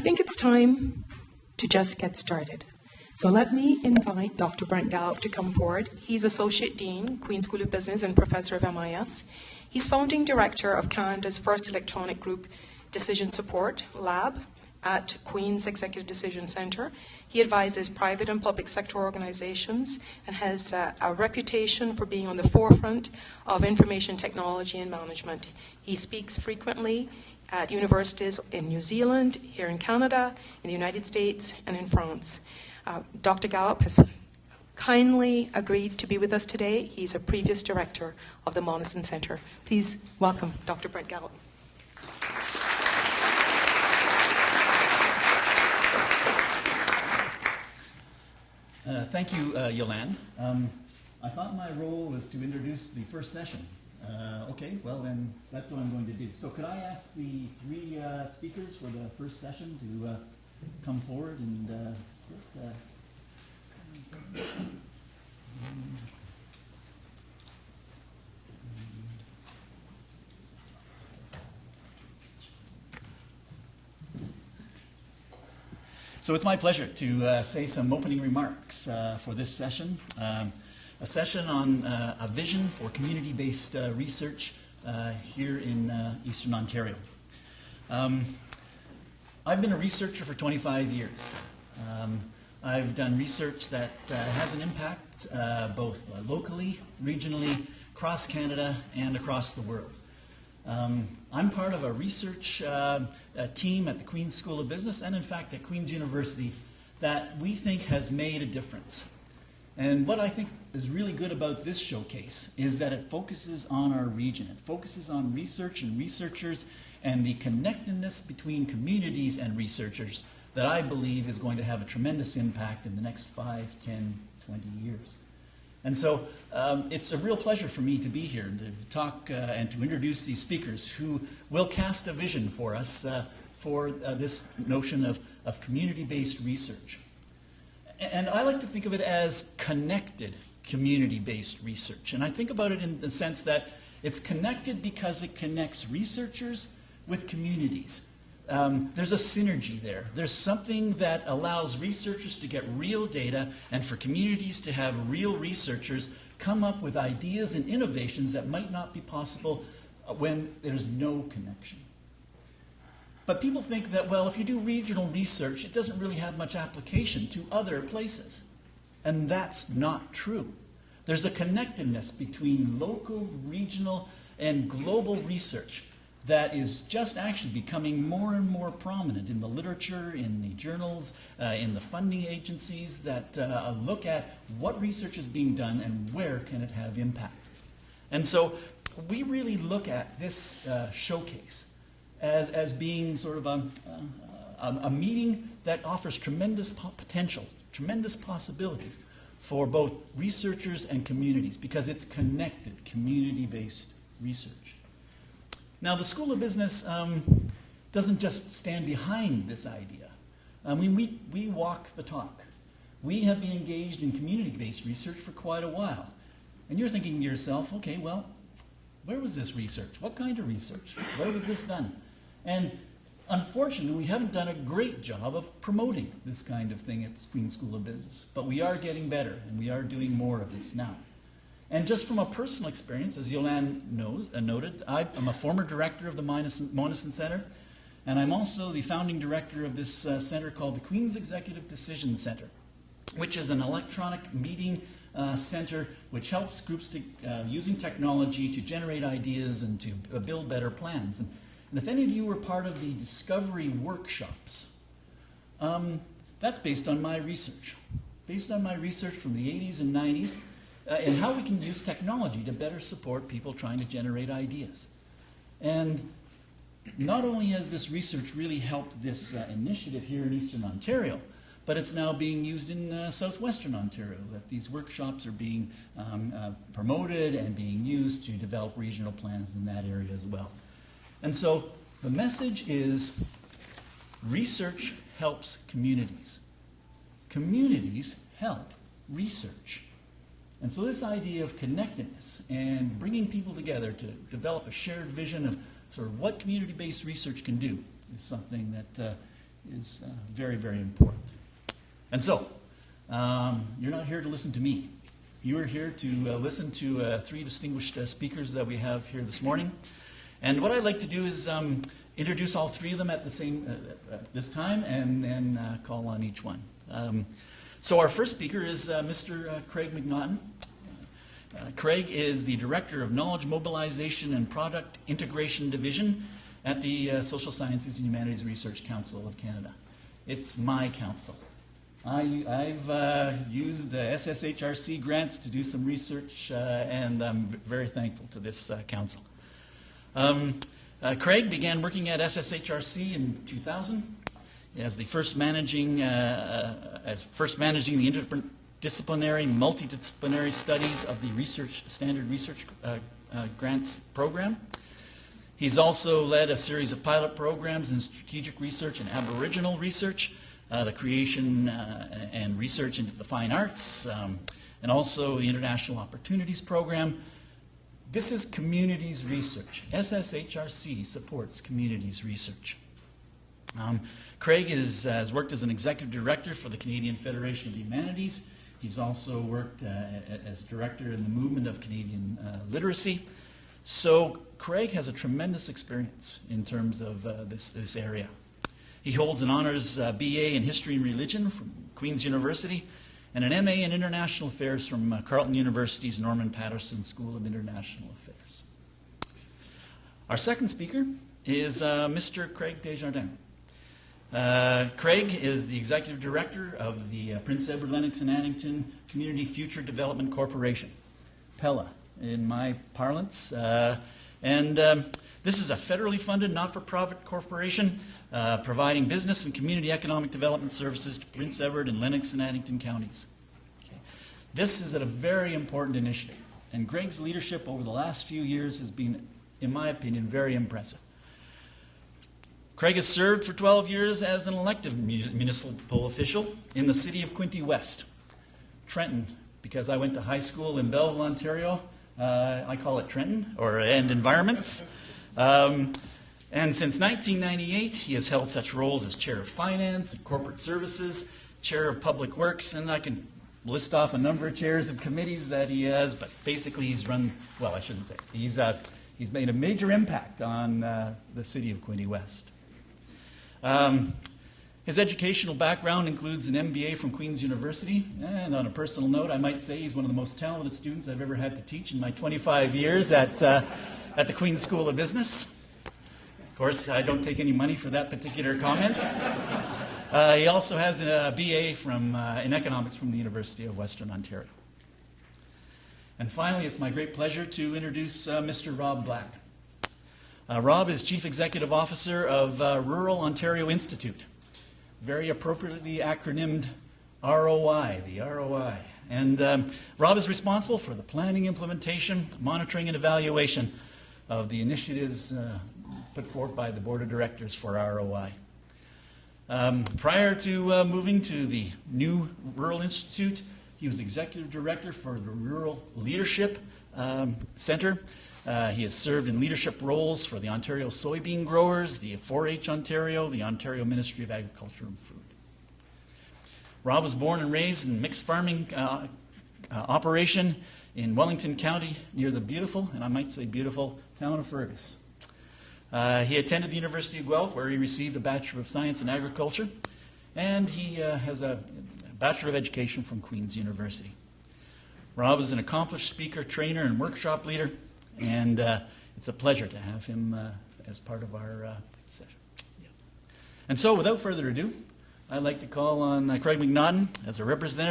think it's time to just get started. So let me invite Dr. Brent Gallup to come forward. He's Associate Dean, Queen's School of Business and Professor of MIS. He's founding director of Canada's first electronic group decision support lab at Queen's Executive Decision Centre. He advises private and public sector organizations and has a reputation for being on the forefront of information technology and management. He speaks frequently at universities in New Zealand, here in Canada, in the United States, and in France. Dr. Gallup has kindly agreed to be with us today. He's a previous director of the Monison Centre. Please welcome Dr. Brent Gallup. Thank you, Yolande. I thought my role was to introduce the first session. Okay, well then that's what I'm going to do. So could I ask the three speakers for the first session to come forward and sit? So it's my pleasure to say some opening remarks for this session. A session on a vision for community-based research here in Eastern Ontario. I've been a researcher for 25 years. I've done research that has an impact both locally, regionally, across Canada, and across the world. I'm part of a research team at the Queen's School of Business and in fact at Queen's University that we think has made a difference. And what I think is really good about this showcase is that it focuses on our region. It focuses on research and researchers and the connectedness between communities and researchers that I believe is going to have a tremendous impact in the next 5, 10, 20 years. And so it's a real pleasure for me to be here and to talk and to introduce these speakers who will cast a vision for us for this notion of community-based research. And I like to think of it as connected community-based research. And I think about it in the sense that it's connected because it connects researchers with communities. There's a synergy there. There's something that allows researchers to get real data and for communities to have real researchers come up with ideas and innovations that might not be possible when there's no connection. But people think that, well, if you do regional research, it doesn't really have much application to other places. And that's not true. There's a connectedness between local, regional, and global research that is just actually becoming more and more prominent in the literature, in the journals, in the funding agencies that look at what research is being done and where can it have impact. And so we really look at this showcase as being sort of a meeting that offers tremendous potential, tremendous possibilities for both researchers and communities because it's connected, community-based research. Now, the School of Business doesn't just stand behind this idea. I mean, we walk the talk. We have been engaged in community-based research for quite a while. And you're thinking to yourself, okay, well, where was this research? What kind of research? Where was this done? And unfortunately, we haven't done a great job of promoting this kind of thing at Queen's School of Business. But we are getting better, and we are doing more of this now. And just from a personal experience, as Yolande noted, I'm a former director of the Monison Centre, and I'm also the founding director of this center called the Queen's Executive Decision Centre, which is an electronic meeting center which helps groups using technology to generate ideas and to build better plans. And if any of you were part of the discovery workshops, that's based on my research. Based on my research from the 80s and 90s, and how we can use technology to better support people trying to generate ideas. And not only has this research really helped this initiative here in Eastern Ontario, but it's now being used in Southwestern Ontario, that these workshops are being promoted and being used to develop regional plans in that area as well. And so the message is research helps communities. Communities help research. And so this idea of connectedness and bringing people together to develop a shared vision of sort of what community-based research can do is something that is very, very important. And so, you're not here to listen to me. You are here to listen to three distinguished speakers that we have here this morning. And what I'd like to do is introduce all three of them at the same this time, and then call on each one. So our first speaker is Mr. Craig McNaughton. Craig is the Director of Knowledge Mobilization and Product Integration Division at the Social Sciences and Humanities Research Council of Canada. It's my council. I've used the SSHRC grants to do some research, and I'm very thankful to this council. Craig began working at SSHRC in 2000 as the first managing the interdisciplinary, multidisciplinary studies of the standard research grants program. He's also led a series of pilot programs in strategic research and Aboriginal research, the creation and research into the fine arts, and also the International Opportunities Program. This is communities research. SSHRC supports communities research. Craig has worked as an executive director for the Canadian Federation of the Humanities. He's also worked as director in the movement of Canadian literacy. So Craig has a tremendous experience in terms of this area. He holds an honors BA in History and Religion from Queen's University and an MA in International Affairs from Carleton University's Norman Paterson School of International Affairs. Our second speaker is Mr. Craig Desjardins. Craig is the Executive Director of the Prince Edward Lennox and Addington Community Future Development Corporation, PELA in my parlance. This is a federally funded not-for-profit corporation providing business and community economic development services to Prince Edward and Lennox and Addington counties. Okay. This is a very important initiative, and Greg's leadership over the last few years has been, in my opinion, very impressive. Craig has served for 12 years as an elected municipal official in the city of Quinte West. Trenton, because I went to high school in Belleville, Ontario, I call it Trenton, and environments. And since 1998, he has held such roles as Chair of Finance and Corporate Services, Chair of Public Works, and I can list off a number of chairs of committees that he has, but basically he's run, well, I shouldn't say. He's made a major impact on the city of Quinte West. His educational background includes an MBA from Queen's University, and on a personal note, I might say he's one of the most talented students I've ever had to teach in my 25 years at the Queen's School of Business. Of course, I don't take any money for that particular comment. He also has a BA in economics from the University of Western Ontario. And finally, it's my great pleasure to introduce Mr. Rob Black. Rob is Chief Executive Officer of Rural Ontario Institute, very appropriately acronymed ROI, the ROI. And Rob is responsible for the planning, implementation, monitoring, and evaluation of the initiatives put forth by the Board of Directors for ROI. Prior to moving to the new Rural Institute, he was Executive Director for the Rural Leadership Centre. He has served in leadership roles for the Ontario Soybean Growers, the 4-H Ontario, the Ontario Ministry of Agriculture and Food. Rob was born and raised in mixed farming operation in Wellington County near the beautiful, and I might say beautiful, town of Fergus. He attended the University of Guelph, where he received a Bachelor of Science in Agriculture, and he has a Bachelor of Education from Queen's University. Rob is an accomplished speaker, trainer, and workshop leader, and it's a pleasure to have him as part of our session. Yeah. And so, without further ado, I'd like to call on Craig McNaughton as a representative